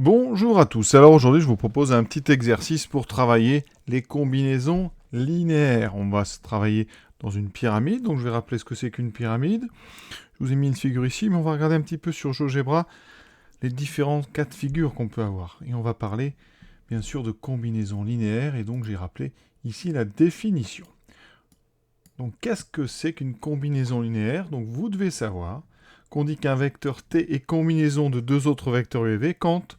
Bonjour à tous, alors aujourd'hui je vous propose un petit exercice pour travailler les combinaisons linéaires. On va se travailler dans une pyramide, donc je vais rappeler ce que c'est qu'une pyramide. Je vous ai mis une figure ici, mais on va regarder un petit peu sur GeoGebra les différents cas de figure qu'on peut avoir. Et on va parler bien sûr de combinaisons linéaires, et donc j'ai rappelé ici la définition. Donc qu'est-ce que c'est qu'une combinaison linéaire? Donc vous devez savoir qu'on dit qu'un vecteur t est combinaison de deux autres vecteurs u et v quand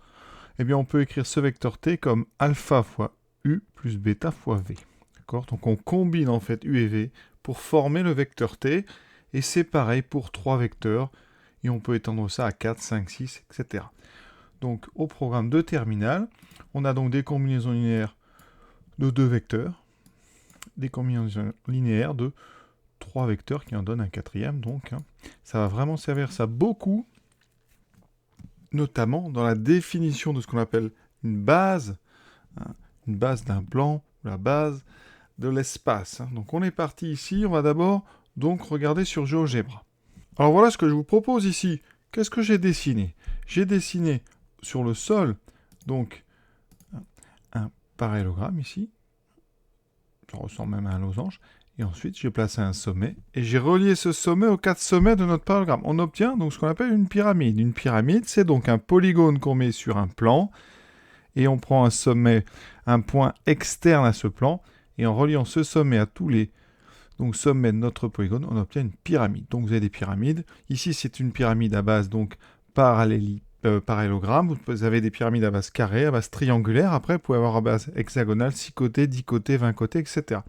on peut écrire ce vecteur t comme alpha fois u plus bêta fois v. D'accord? Donc on combine en fait u et v pour former le vecteur t, et c'est pareil pour trois vecteurs, et on peut étendre ça à 4, 5, 6, etc. Donc au programme de terminal, on a donc des combinaisons linéaires de deux vecteurs, des combinaisons linéaires de trois vecteurs qui en donnent un quatrième, donc ça va vraiment servir ça beaucoup, notamment dans la définition de ce qu'on appelle une base d'un plan, la base de l'espace. Donc on est parti ici, on va d'abord donc regarder sur GeoGebra. Alors voilà ce que je vous propose ici. Qu'est-ce que j'ai dessiné? J'ai dessiné sur le sol, donc, un parallélogramme ici. Ça ressemble même à un losange. Et ensuite, j'ai placé un sommet, et j'ai relié ce sommet aux quatre sommets de notre parallélogramme. On obtient donc ce qu'on appelle une pyramide. Une pyramide, c'est donc un polygone qu'on met sur un plan, et on prend un sommet, un point externe à ce plan, et en reliant ce sommet à tous les sommets de notre polygone, on obtient une pyramide. Donc vous avez des pyramides. Ici, c'est une pyramide à base donc parallélogramme. Vous avez des pyramides à base carrée, à base triangulaire. Après, vous pouvez avoir à base hexagonale, 6 côtés, 10 côtés, 20 côtés, etc.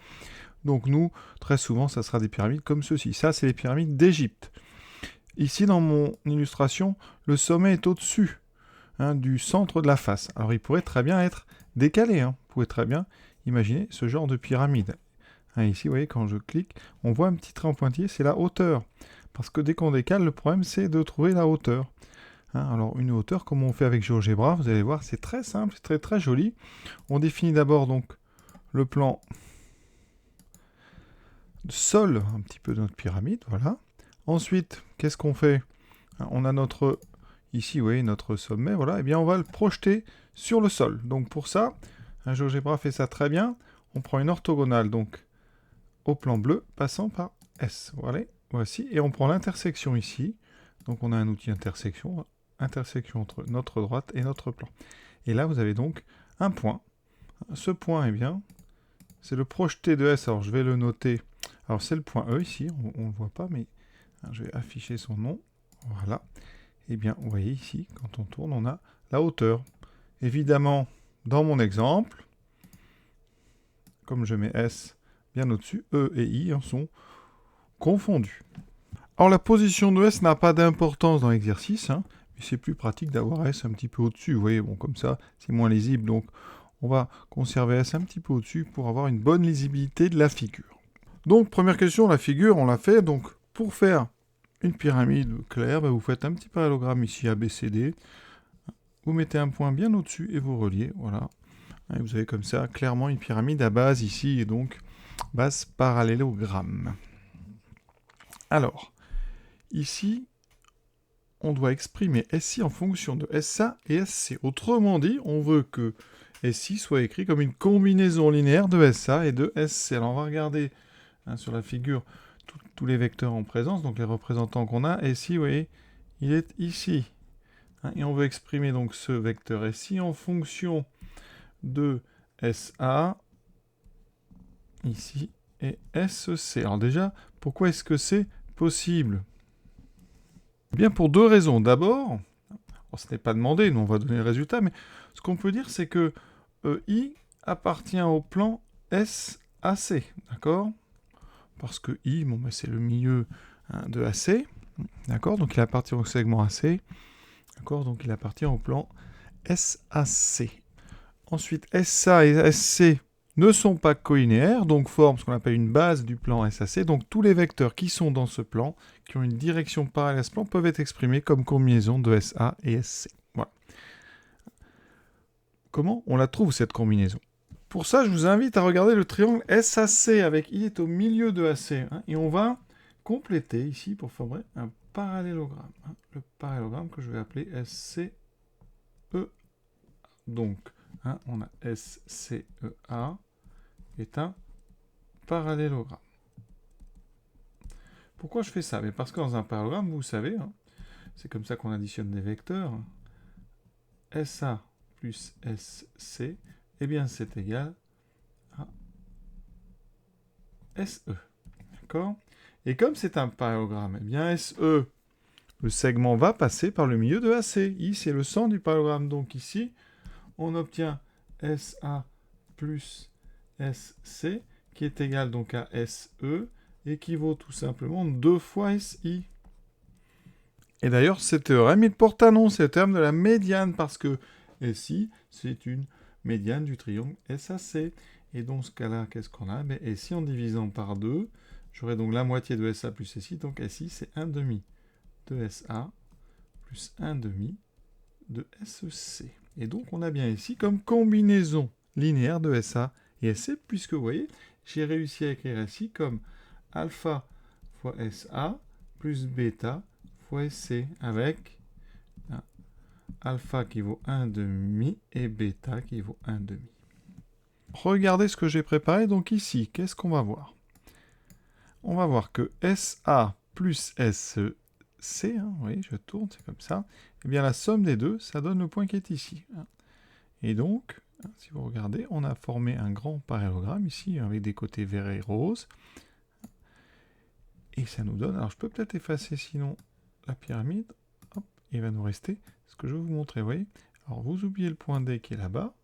Donc nous, très souvent, ça sera des pyramides comme ceci. Ça, c'est les pyramides d'Égypte. Ici, dans mon illustration, le sommet est au-dessus du centre de la face. Alors, il pourrait très bien être décalé. Vous pouvez très bien imaginer ce genre de pyramide. Ici, vous voyez, quand je clique, on voit un petit trait en pointillé, c'est la hauteur. Parce que dès qu'on décale, le problème, c'est de trouver la hauteur. Alors, une hauteur, comme on fait avec GeoGebra, vous allez voir, c'est très simple, c'est très très joli. On définit d'abord donc le plan sol un petit peu de notre pyramide, voilà. Ensuite, qu'est-ce qu'on fait? On a notre, ici, vous voyez, notre sommet, voilà. Et bien, on va le projeter sur le sol. Donc, pour ça, GeoGebra fait ça très bien. On prend une orthogonale, donc, au plan bleu, passant par S. Voilà, voici. Et on prend l'intersection ici. Donc, on a un outil intersection entre notre droite et notre plan. Et là, vous avez donc un point. Ce point, eh bien, c'est le projeté de S. Alors, je vais le noter. Alors, c'est le point E ici. On ne le voit pas, mais je vais afficher son nom. Voilà. Eh bien, vous voyez ici, quand on tourne, on a la hauteur. Évidemment, dans mon exemple, comme je mets S bien au-dessus, E et I en sont confondus. Alors, la position de S n'a pas d'importance dans l'exercice, mais c'est plus pratique d'avoir S un petit peu au-dessus. Vous voyez, bon, comme ça, c'est moins lisible. Donc, on va conserver S un petit peu au-dessus pour avoir une bonne lisibilité de la figure. Donc, première question, la figure, on l'a fait. Donc, pour faire une pyramide claire, vous faites un petit parallélogramme ici, ABCD. Vous mettez un point bien au-dessus et vous reliez, voilà. Et vous avez comme ça, clairement, une pyramide à base ici, et donc, base parallélogramme. Alors, ici, on doit exprimer SI en fonction de SA et SC. Autrement dit, on veut que SI soit écrit comme une combinaison linéaire de SA et de SC. Alors, on va regarder sur la figure tous les vecteurs en présence, donc les représentants qu'on a. SI, vous voyez, il est ici. Et on veut exprimer donc ce vecteur SI en fonction de SA, ici, et SC. Alors déjà, pourquoi est-ce que c'est possible? Eh bien, pour deux raisons. D'abord, ce n'est pas demandé, nous on va donner le résultat, mais ce qu'on peut dire, c'est que I appartient au plan SAC, d'accord? Parce que I, bon, c'est le milieu de AC, d'accord? Donc il appartient au segment AC, d'accord? Donc il appartient au plan SAC. Ensuite, SA et SC ne sont pas collinéaires, donc forment ce qu'on appelle une base du plan SAC. Donc tous les vecteurs qui sont dans ce plan, qui ont une direction parallèle à ce plan, peuvent être exprimés comme combinaison de SA et SC. Voilà. Comment on la trouve, cette combinaison? Pour ça, je vous invite à regarder le triangle SAC avec I est au milieu de AC. Et on va compléter ici pour former un parallélogramme. Le parallélogramme que je vais appeler SCEAC. Donc, hein, on a SCEA est un parallélogramme. Pourquoi je fais ça? Mais parce que dans un parallélogramme, vous savez, hein, c'est comme ça qu'on additionne des vecteurs. SA plus SC, eh bien c'est égal à SE. D'accord? Et comme c'est un parallélogramme, eh bien SE, le segment va passer par le milieu de AC. I, c'est le centre du parallélogramme. Donc ici, on obtient SA plus SC, qui est égal donc à SE, équivaut tout simplement 2 fois SI. Et d'ailleurs, ce théorème, il porte un nom, c'est le terme de la médiane, parce que SI, c'est une médiane du triangle SAC. Et dans ce cas-là, qu'est-ce qu'on a? SI en divisant par 2, j'aurai donc la moitié de SA plus SI, donc SI, c'est 1 demi de SA plus 1 demi de SEC. Et donc, on a bien ici comme combinaison linéaire de SA et SC, puisque vous voyez, j'ai réussi à écrire ici comme alpha fois SA plus bêta fois SC, avec alpha qui vaut 1 demi et bêta qui vaut 1 demi. Regardez ce que j'ai préparé. Donc ici, qu'est-ce qu'on va voir? On va voir que SA plus SC, hein, oui, je tourne, c'est comme ça, eh bien la somme des deux, ça donne le point qui est ici. Et donc, si vous regardez, on a formé un grand parallélogramme ici, avec des côtés verts et roses. Et ça nous donne, alors je peux peut-être effacer sinon la pyramide, hop, il va nous rester ce que je vais vous montrer, vous voyez. Alors vous oubliez le point D qui est là-bas,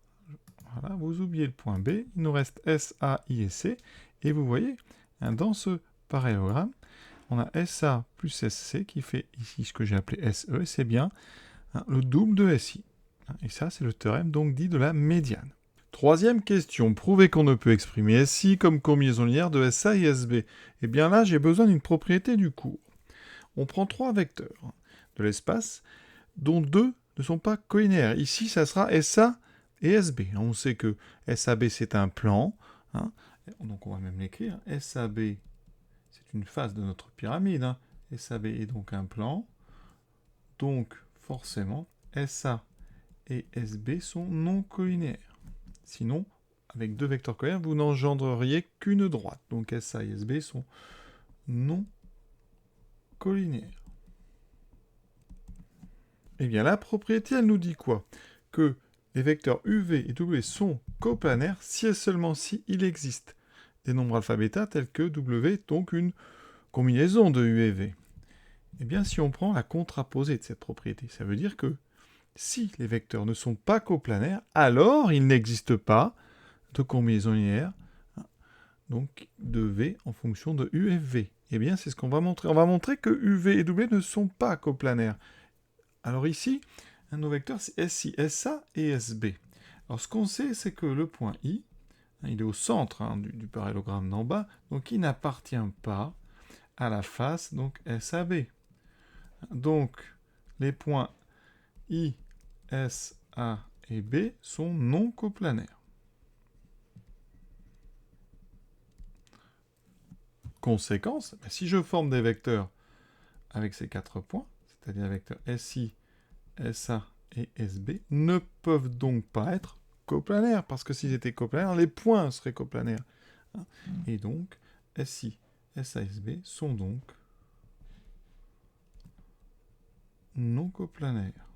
voilà, vous oubliez le point B, il nous reste S, A, I et C, et vous voyez, hein, dans ce parallélogramme, on a SA plus SC qui fait ici ce que j'ai appelé SE, c'est bien hein, le double de SI. Et ça, c'est le théorème donc dit de la médiane. Troisième question, prouver qu'on ne peut exprimer SI comme combinaison linéaire de SA et SB. Eh bien là, j'ai besoin d'une propriété du cours. On prend 3 vecteurs de l'espace, dont 2 ne sont pas collinéaires. Ici, ça sera SA et SB. On sait que SAB, c'est un plan. Hein. Donc on va même l'écrire. SAB, c'est une face de notre pyramide. Hein. SAB est donc un plan. Donc, forcément, SA et SB sont non collinéaires. Sinon, avec 2 vecteurs collinéaires, vous n'engendreriez qu'une droite. Donc SA et SB sont non collinéaires. Eh bien, la propriété, elle nous dit quoi? Que les vecteurs UV et W sont coplanaires si et seulement si il existe des nombres alpha bêta tels que W, donc une combinaison de U et V. Eh bien, si on prend la contraposée de cette propriété, ça veut dire que si les vecteurs ne sont pas coplanaires, alors il n'existe pas de combinaison linéaire, donc de V en fonction de U et V. Eh bien, c'est ce qu'on va montrer. On va montrer que UV et W ne sont pas coplanaires. Alors ici, nos vecteurs, c'est SI, SA et SB. Alors ce qu'on sait, c'est que le point I, il est au centre du parallélogramme d'en bas, donc il n'appartient pas à la face, donc SAB. Donc, les points I, S, A et B sont non coplanaires. Conséquence, si je forme des vecteurs avec ces 4 points, c'est-à-dire les vecteurs SI, SA et SB, ne peuvent donc pas être coplanaires, parce que s'ils étaient coplanaires, les points seraient coplanaires. Et donc, SI, SA, SB sont donc non coplanaires.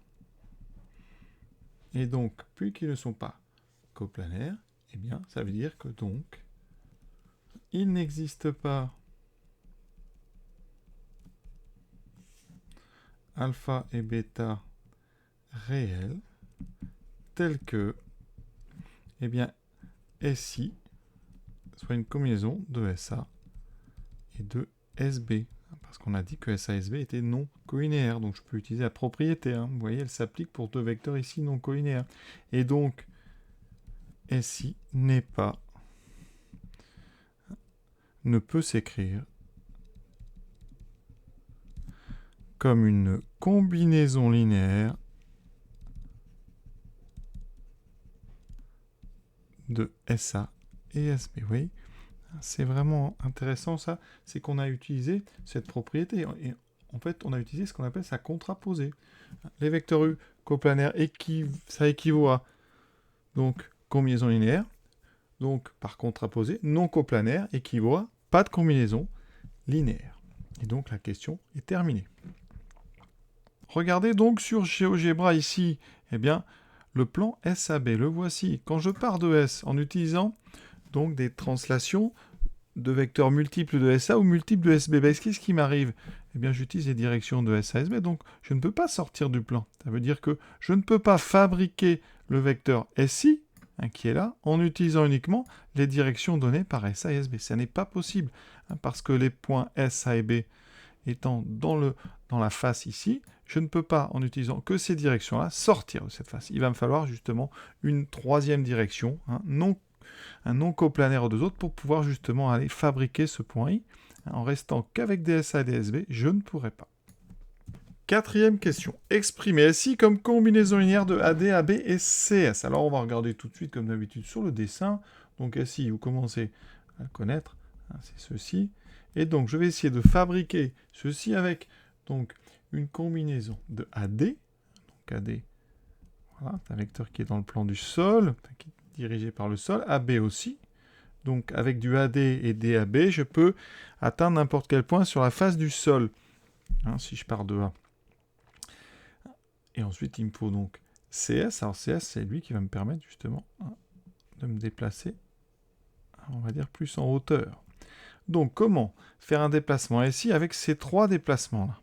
Et donc, puisqu'ils ne sont pas coplanaires, eh bien, ça veut dire que donc, il n'existe pas alpha et bêta réels tels que, eh bien, SI soit une combinaison de SA et de SB. Parce qu'on a dit que SA et SB étaient non collinéaires. Donc je peux utiliser la propriété. Vous voyez, elle s'applique pour 2 vecteurs ici non collinéaires. Et donc, SI n'est pas, ne peut s'écrire comme une combinaison linéaire de SA et SB. Vous voyez, c'est vraiment intéressant ça, c'est qu'on a utilisé cette propriété. Et en fait, on a utilisé ce qu'on appelle sa contraposée. Les vecteurs U coplanaires, ça équivaut à Donc, combinaison linéaire. Donc, par contraposé, non coplanaire équivaut à pas de combinaison linéaire. Et donc, la question est terminée. Regardez donc sur GeoGebra ici, eh bien, le plan SAB, le voici. Quand je pars de S en utilisant donc des translations de vecteurs multiples de SA ou multiples de SB, qu'est-ce qui m'arrive? Eh bien, j'utilise les directions de S à SB, donc je ne peux pas sortir du plan. Ça veut dire que je ne peux pas fabriquer le vecteur SI, qui est là, en utilisant uniquement les directions données par SA et SB. Ça n'est pas possible, parce que les points S, A et B étant dans la face ici, je ne peux pas, en utilisant que ces directions-là, sortir de cette face. Il va me falloir justement une troisième direction, un non coplanaire aux deux autres, pour pouvoir justement aller fabriquer ce point I. En restant qu'avec des SA et des SB, je ne pourrais pas. Quatrième question. Exprimer SI comme combinaison linéaire de AD, AB et CS. Alors on va regarder tout de suite, comme d'habitude, sur le dessin. Donc SI, vous commencez à le connaître, c'est ceci. Et donc je vais essayer de fabriquer ceci avec donc une combinaison de AD. Donc AD, voilà, c'est un vecteur qui est dans le plan du sol, qui est dirigé par le sol. AB aussi. Donc avec du AD et DAB, je peux atteindre n'importe quel point sur la face du sol. Si je pars de A. Et ensuite, il me faut donc CS. Alors CS, c'est lui qui va me permettre justement de me déplacer, on va dire, plus en hauteur. Donc, comment faire un déplacement SI avec ces trois déplacements-là?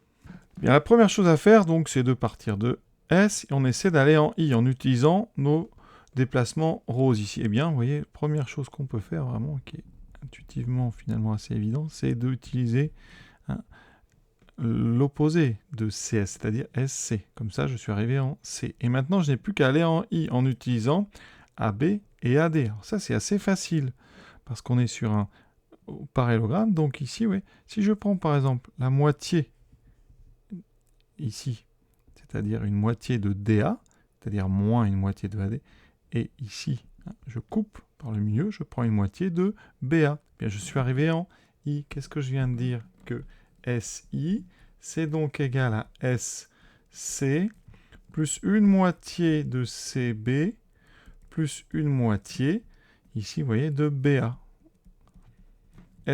Bien, la première chose à faire, donc, c'est de partir de S et on essaie d'aller en I en utilisant nos déplacements roses ici. Eh bien, vous voyez, première chose qu'on peut faire vraiment, qui est intuitivement finalement assez évident, c'est d'utiliser l'opposé de CS, c'est-à-dire SC. Comme ça, je suis arrivé en C. Et maintenant, je n'ai plus qu'à aller en I en utilisant AB et AD. Alors ça, c'est assez facile, parce qu'on est sur un parallélogramme. Donc ici, oui, si je prends par exemple la moitié ici, c'est-à-dire une moitié de DA, c'est-à-dire moins une moitié de AD, et ici, je coupe par le milieu, je prends une moitié de BA. Bien, je suis arrivé en I. Qu'est-ce que je viens de dire? Que SI, c'est donc égal à SC plus une moitié de CB plus une moitié, ici, vous voyez, de BA.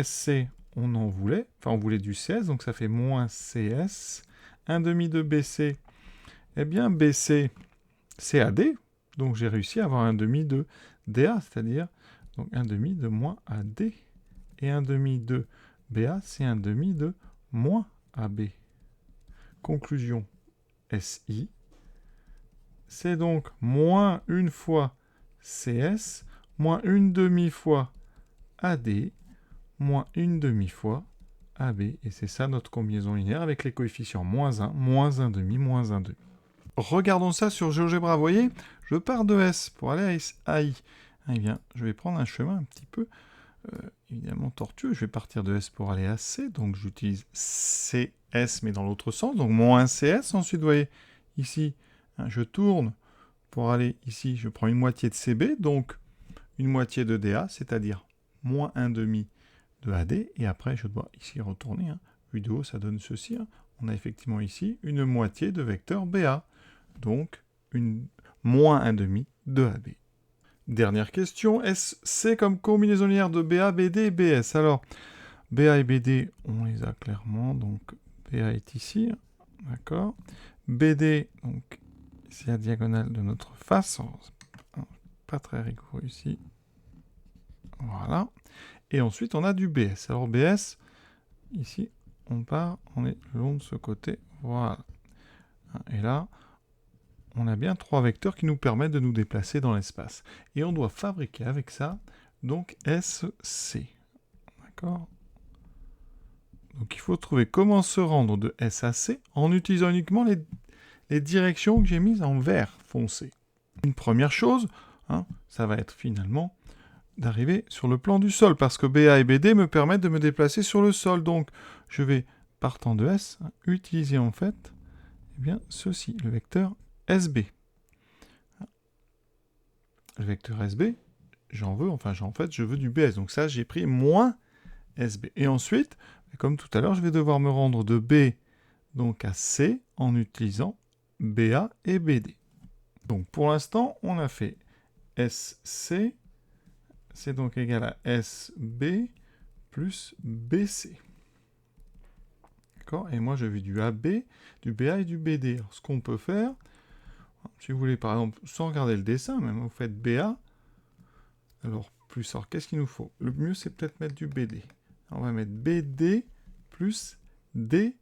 SC, on en voulait, enfin, on voulait du CS, donc ça fait moins CS. 1 demi de BC, eh bien, BC, c'est AD, donc j'ai réussi à avoir 1 demi de DA, c'est-à-dire donc 1 demi de moins AD. Et 1 demi de BA, c'est 1 demi de moins AB. Conclusion SI, c'est donc moins une fois CS, moins une demi fois AD, moins une demi fois AB. Et c'est ça notre combinaison linéaire avec les coefficients moins 1, moins 1 demi, moins 1 demi. Regardons ça sur GeoGebra. Vous voyez, je pars de S pour aller à I. Eh bien, je vais prendre un chemin un petit peu évidemment tortueux. Je vais partir de S pour aller à C. Donc, j'utilise CS, mais dans l'autre sens. Donc, moins CS. Ensuite, vous voyez, ici, je tourne pour aller ici. Je prends une moitié de CB, donc une moitié de DA, c'est-à-dire moins 1 demi de AD. Et après, je dois ici retourner. Vu de haut, ça donne ceci. On a effectivement ici une moitié de vecteur BA. Donc, moins 1 demi de AB. Dernière question, SC comme combinaison linéaire de BA, BD et BS. Alors, BA et BD, on les a clairement, donc BA est ici, d'accord. BD, donc c'est la diagonale de notre face, pas très rigoureux ici. Voilà. Et ensuite, on a du BS. Alors BS, ici, on est le long de ce côté, voilà. Et là, on a bien trois vecteurs qui nous permettent de nous déplacer dans l'espace. Et on doit fabriquer avec ça, donc SC. D'accord? Donc il faut trouver comment se rendre de S à C en utilisant uniquement les directions que j'ai mises en vert foncé. Une première chose, ça va être finalement d'arriver sur le plan du sol, parce que BA et BD me permettent de me déplacer sur le sol. Donc je vais, partant de S, utiliser en fait ceci, le vecteur SB. Le vecteur SB, je veux du BS. Donc ça, j'ai pris moins SB. Et ensuite, comme tout à l'heure, je vais devoir me rendre de B donc à C en utilisant BA et BD. Donc pour l'instant, on a fait SC, c'est donc égal à SB plus BC. D'accord? Et moi, j'ai vu du AB, du BA et du BD. Alors, ce qu'on peut faire, si vous voulez, par exemple, sans regarder le dessin, même, vous faites BA, alors, plus, alors, qu'est-ce qu'il nous faut? Le mieux, c'est peut-être mettre du BD. Alors, on va mettre BD plus DC.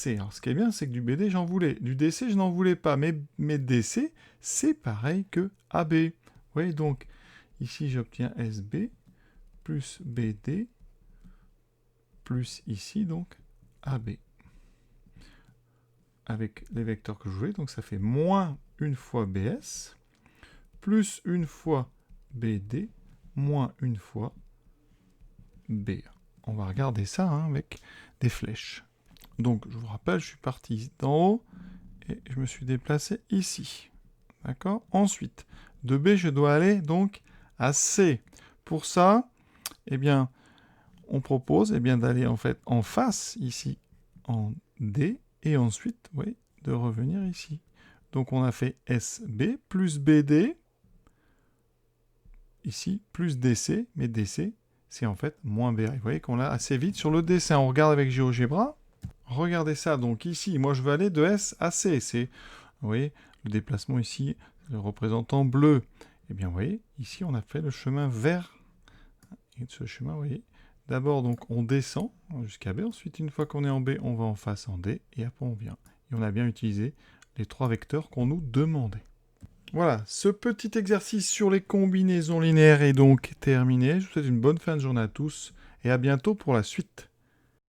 Alors, ce qui est bien, c'est que du BD, j'en voulais. Du DC, je n'en voulais pas. Mais DC, c'est pareil que AB. Vous voyez, donc, ici, j'obtiens SB plus BD plus ici, donc, AB. Avec les vecteurs que je voulais, donc ça fait moins une fois BS, plus une fois BD, moins une fois BA. On va regarder ça avec des flèches. Donc, je vous rappelle, je suis parti d'en haut et je me suis déplacé ici. D'accord? Ensuite, de B, je dois aller donc à C. Pour ça, eh bien, on propose d'aller en fait en face ici en D et ensuite, oui, de revenir ici. Donc, on a fait SB plus BD ici plus DC, mais DC, c'est en fait moins BA. Vous voyez qu'on l'a assez vite sur le dessin. On regarde avec GeoGebra. Regardez ça, donc ici, moi je veux aller de S à C. C'est, vous voyez, le déplacement ici, le représentant bleu. Eh bien, vous voyez, ici on a fait le chemin vert. Et de ce chemin, vous voyez, d'abord donc on descend jusqu'à B. Ensuite, une fois qu'on est en B, on va en face en D. Et après on vient. Et on a bien utilisé les 3 vecteurs qu'on nous demandait. Voilà, ce petit exercice sur les combinaisons linéaires est donc terminé. Je vous souhaite une bonne fin de journée à tous et à bientôt pour la suite.